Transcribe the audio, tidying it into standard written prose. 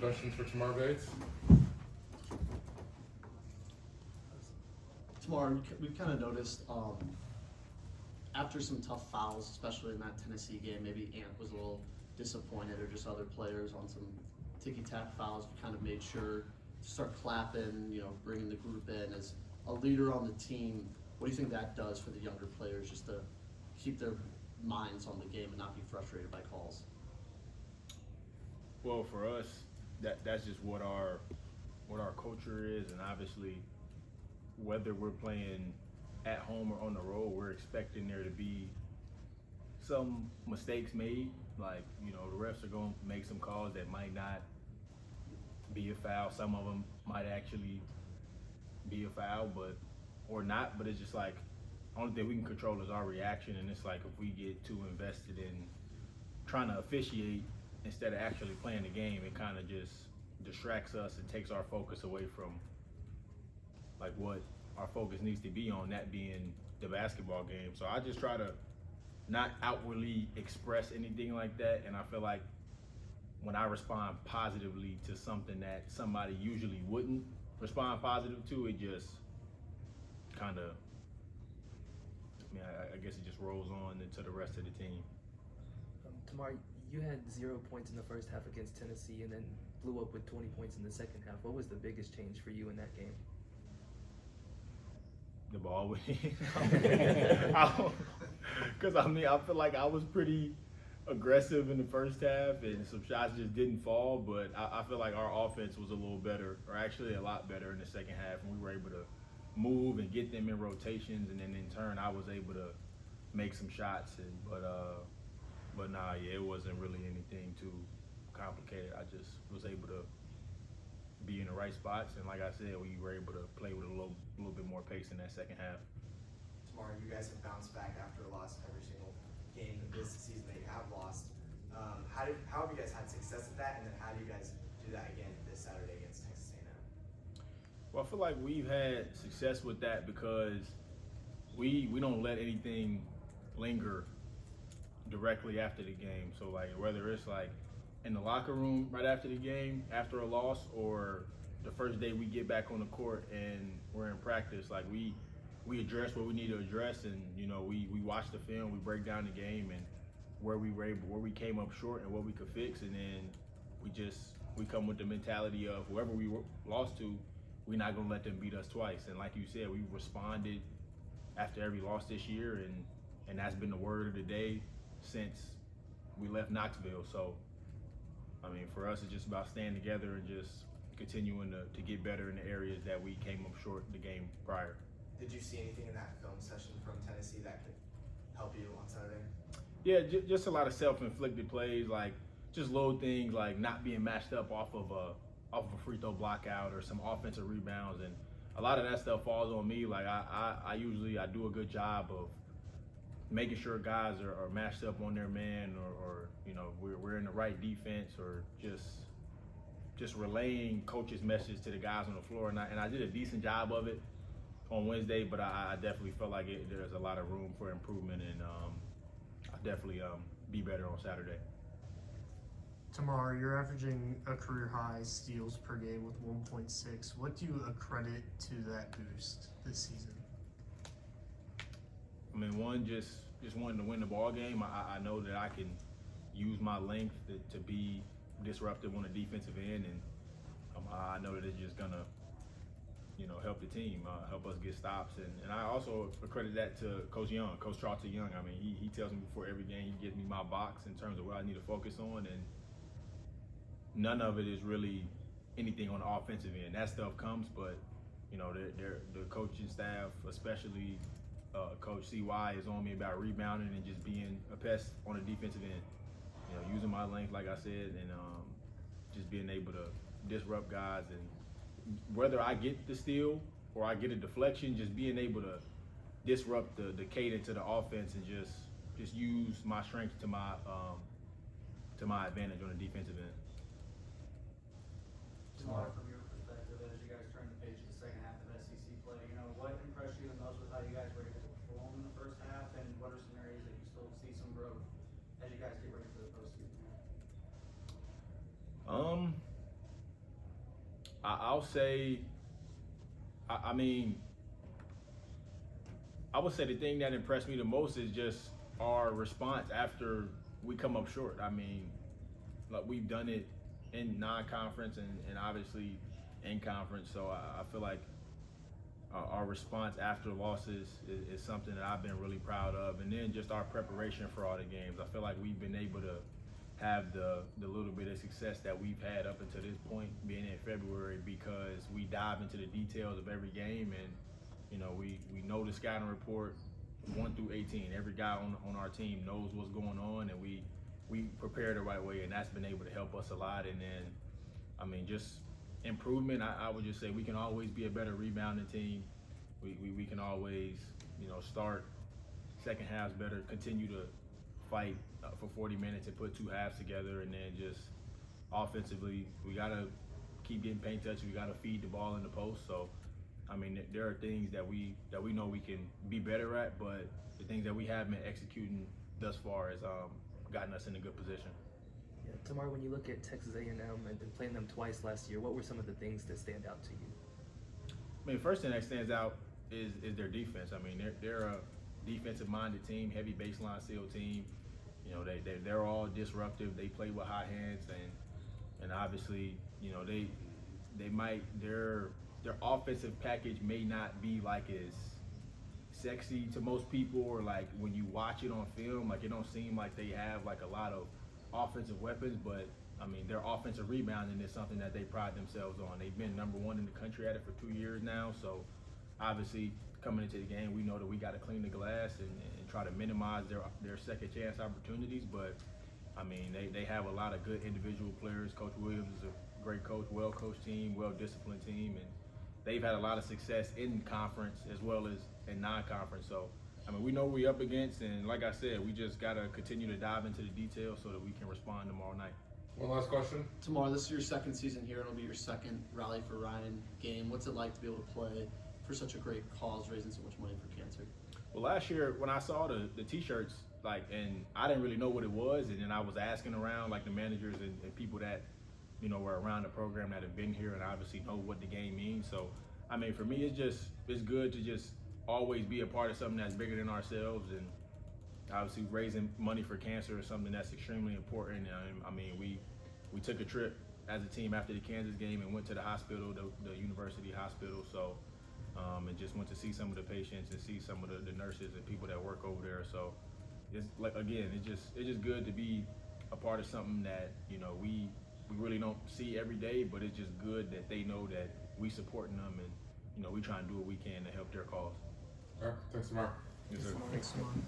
Questions for Tamar Bates? Tamar, we've kind of noticed after some tough fouls, especially in that Tennessee game, maybe Ant was a little disappointed or just other players on some ticky-tack fouls. We kind of made sure to start clapping, bringing the group in as a leader on the team. What do you think that does for the younger players just to keep their minds on the game and not be frustrated by calls? Well, for us, that's just what our culture is, and obviously, whether we're playing at home or on the road, we're expecting there to be some mistakes made. Like, the refs are going to make some calls that might not be a foul. Some of them might actually be a foul, or not. But it's just like, only thing we can control is our reaction. And it's like, if we get too invested in trying to officiate instead of actually playing the game, it kind of just distracts us and takes our focus away from like what our focus needs to be on, that being the basketball game. So I just try to not outwardly express anything like that, and I feel like when I respond positively to something that somebody usually wouldn't respond positive to, it just kind of, I guess it just rolls on into the rest of the team. Tamar, you had 0 points in the first half against Tennessee and then blew up with 20 points in the second half. What was the biggest change for you in that game? The ball winning. Because I feel like I was pretty aggressive in the first half and some shots just didn't fall, but I feel like our offense was a little better, or actually a lot better in the second half, and we were able to move and get them in rotations, and then in turn I was able to make some shots. But nah, yeah, it wasn't really anything too complicated. I just was able to be in the right spots, and like I said, we were able to play with a little bit more pace in that second half. Tomorrow, you guys have bounced back after a loss every single game this season that you have lost. How have you guys had success at that, and then how do you guys do that again this Saturday against Texas A&M? Well, I feel like we've had success with that because we don't let anything linger directly after the game. So like whether it's like in the locker room right after the game, after a loss, or the first day we get back on the court and we're in practice, like we address what we need to address, and we watch the film, we break down the game and where we came up short and what we could fix, and then we come with the mentality of whoever we lost to, we're not gonna let them beat us twice. And like you said, we responded after every loss this year, and that's been the word of the day since we left Knoxville. So I mean, for us, it's just about staying together and just continuing to get better in the areas that we came up short the game prior. Did you see anything in that film session from Tennessee that could help you on Saturday? Yeah, just a lot of self-inflicted plays, like just little things like not being matched up off of a free throw block out or some offensive rebounds, and a lot of that stuff falls on me. Like I usually do a good job of making sure guys are matched up on their man, or we're in the right defense, or just relaying coach's message to the guys on the floor. And I did a decent job of it on Wednesday, but I definitely felt like there's a lot of room for improvement, and I'll definitely be better on Saturday. Tamar, you're averaging a career high steals per game with 1.6. What do you accredit to that boost this season? I mean, one, just wanting to win the ball game. I know that I can use my length to be disruptive on the defensive end, and I know that it's just gonna, help the team, help us get stops, and I also accredit that to Coach Charlton Young. I mean, he tells me before every game, he gives me my box in terms of what I need to focus on, and none of it is really anything on the offensive end. That stuff comes, but the coaching staff, especially Coach CY, is on me about rebounding and just being a pest on the defensive end. Using my length, like I said, and just being able to disrupt guys, and whether I get the steal or I get a deflection, just being able to disrupt the cadence of the offense and just use my strength to my advantage on the defensive end. Tamar, from your perspective, as you guys turn the page to the second half of SEC play, what impressed you the most with how you guys were able to perform in the first half, and what are some areas that you still see some growth as you guys get ready for the postseason? I'll say, I mean, I would say the thing that impressed me the most is just our response after we come up short. I mean, like we've done it in non-conference and obviously in conference. So I feel like our response after losses is something that I've been really proud of. And then just our preparation for all the games. I feel like we've been able to have the little bit of success that we've had up until this point, being in February, because we dive into the details of every game, and we know the scouting report 1 through 18. Every guy on our team knows what's going on, and we prepare the right way, and that's been able to help us a lot. And then, I mean, just improvement. I would just say we can always be a better rebounding team. We can always, start second halves better, continue to fight for 40 minutes and put 2 halves together, and then just offensively, we gotta keep getting paint touches. We gotta feed the ball in the post. So, I mean, there are things that we know we can be better at, but the things that we have been executing thus far has gotten us in a good position. Yeah, Tamar, when you look at Texas A&M and playing them twice last year, what were some of the things that stand out to you? I mean, first thing that stands out is their defense. I mean, they're a defensive-minded team, heavy baseline seal team. They're all disruptive. They play with high hands, and obviously, their offensive package may not be like as sexy to most people, or like when you watch it on film, like it don't seem like they have like a lot of offensive weapons, but I mean, their offensive rebounding is something that they pride themselves on. They've been number 1 in the country at it for 2 years now, so obviously coming into the game, we know that we got to clean the glass and try to minimize their second chance opportunities. But I mean, they have a lot of good individual players. Coach Williams is a great coach, well-coached team, well-disciplined team, and they've had a lot of success in conference as well as in non-conference. So, I mean, we know what we're up against, and like I said, we just got to continue to dive into the details so that we can respond tomorrow night. One last question. Tomorrow, this is your second season here. It'll be your second Rally for Ryan game. What's it like to be able to play for such a great cause, raising so much money for cancer? Well, last year when I saw the T-shirts, and I didn't really know what it was, and then I was asking around, like the managers and people that, were around the program that have been here and obviously know what the game means. So, I mean, for me, it's good to just always be a part of something that's bigger than ourselves, and obviously raising money for cancer is something that's extremely important. I mean, we took a trip as a team after the Kansas game and went to the hospital, the university hospital. So, and just went to see some of the patients and see some of the nurses and people that work over there. So, it's like, again, it's just good to be a part of something that we really don't see every day, but it's just good that they know that we supporting them, and we try and do what we can to help their cause. All right, thanks, Mark. Yes, sir. Thanks, Simon.